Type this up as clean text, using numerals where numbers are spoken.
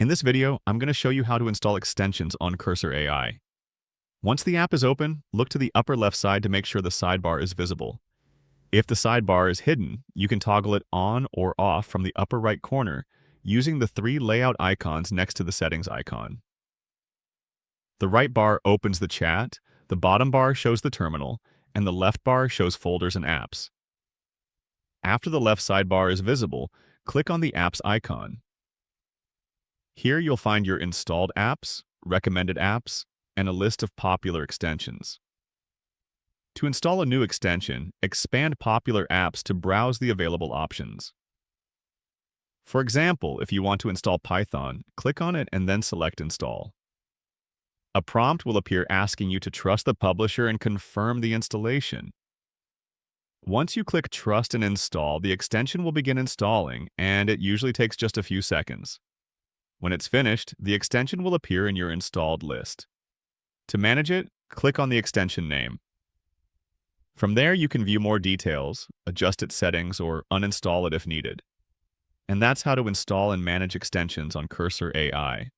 In this video, I'm going to show you how to install extensions on Cursor AI. Once the app is open, look to the upper left side to make sure the sidebar is visible. If the sidebar is hidden, you can toggle it on or off from the upper right corner using the three layout icons next to the settings icon. The right bar opens the chat, the bottom bar shows the terminal, and the left bar shows folders and apps. After the left sidebar is visible, click on the apps icon. Here you'll find your installed apps, recommended apps, and a list of popular extensions. To install a new extension, expand popular apps to browse the available options. For example, if you want to install Python, click on it and then select Install. A prompt will appear asking you to trust the publisher and confirm the installation. Once you click Trust and Install, the extension will begin installing, and it usually takes just a few seconds. When it's finished, the extension will appear in your installed list. To manage it, click on the extension name. From there, you can view more details, adjust its settings, or uninstall it if needed. And that's how to install and manage extensions on Cursor AI.